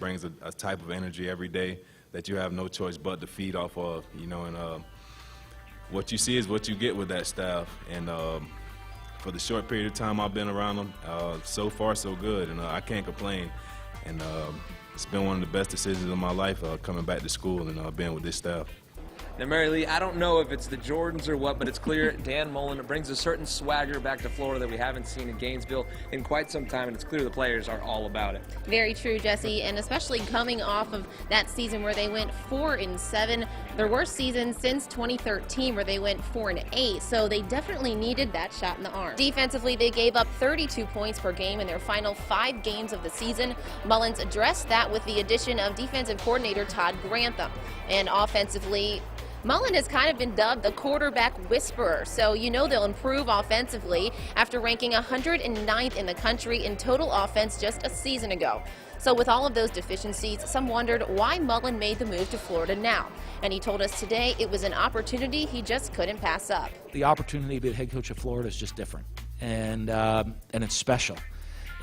brings a type of energy every day that you have no choice but to feed off of, and what you see is what you get with that staff. And for the short period of time I've been around them, so far so good, and I can't complain. And it's been one of the best decisions of my life, coming back to school and being with this staff. Now, MaryLee, I don't know if it's the Jordans or what, but it's clear Dan Mullen brings a certain swagger back to Florida that we haven't seen in Gainesville in quite some time, and it's clear the players are all about it. Very true, Jesse, and especially coming off of that season where they went 4-7, their worst season since 2013 where they went 4-8, so they definitely needed that shot in the arm. Defensively, they gave up 32 points per game in their final 5 games of the season. Mullins addressed that with the addition of defensive coordinator Todd Grantham, and offensively, Mullen has kind of been dubbed the quarterback whisperer, so they'll improve offensively after ranking 109th in the country in total offense just a season ago. So with all of those deficiencies, some wondered why Mullen made the move to Florida now. And he told us today it was an opportunity he just couldn't pass up. The opportunity to be the head coach of Florida is just different, and it's special.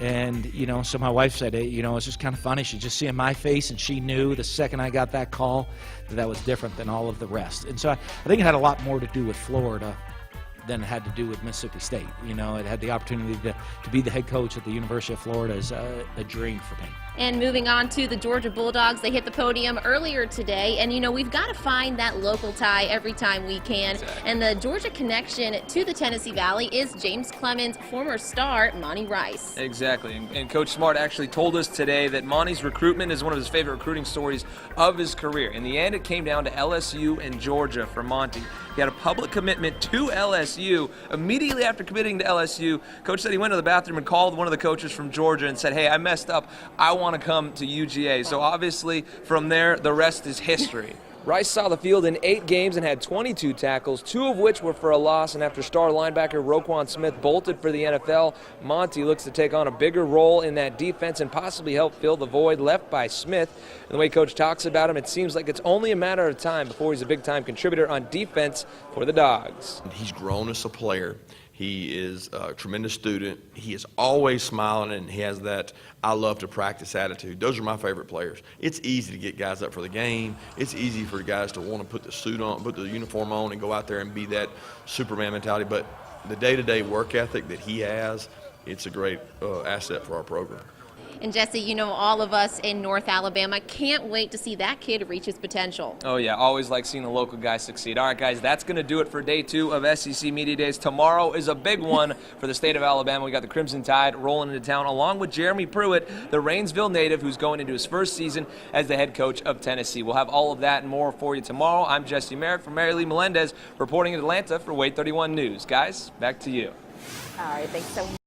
And, so my wife said, it's just kind of funny. She just seeing my face, and she knew the second I got that call that was different than all of the rest. And so I think it had a lot more to do with Florida than it had to do with Mississippi State. It had the opportunity to be the head coach at the University of Florida is a dream for me. And moving on to the Georgia Bulldogs, they hit the podium earlier today, and we've got to find that local tie every time we can. Exactly. And the Georgia connection to the Tennessee Valley is James Clemens' former star, Monty Rice. Exactly, and Coach Smart actually told us today that Monty's recruitment is one of his favorite recruiting stories of his career. In the end, it came down to LSU and Georgia for Monty. He had a public commitment to LSU. Immediately after committing to LSU, Coach said he went to the bathroom and called one of the coaches from Georgia and said, "Hey, I messed up. I want to come to UGA." So obviously from there, the rest is history. Rice saw the field in 8 games and had 22 tackles, 2 of which were for a loss, and after star linebacker Roquan Smith bolted for the NFL, Monty looks to take on a bigger role in that defense and possibly help fill the void left by Smith. And the way Coach talks about him, it seems like it's only a matter of time before he's a big-time contributor on defense for the Dogs. He's grown as a player. He is a tremendous student. He is always smiling, and he has that I love to practice attitude. Those are my favorite players. It's easy to get guys up for the game. It's easy for guys to want to put the suit on, put the uniform on, and go out there and be that Superman mentality. But the day-to-day work ethic that he has, it's a great asset for our program. And Jesse, all of us in North Alabama can't wait to see that kid reach his potential. Oh yeah, always like seeing a local guy succeed. All right, guys, that's going to do it for day 2 of SEC Media Days. Tomorrow is a big one for the state of Alabama. We got the Crimson Tide rolling into town, along with Jeremy Pruitt, the Rainsville native, who's going into his first season as the head coach of Tennessee. We'll have all of that and more for you tomorrow. I'm Jesse Merrick from MaryLee Melendez, reporting in Atlanta for WAAY 31 News. Guys, back to you. All right, thanks so much.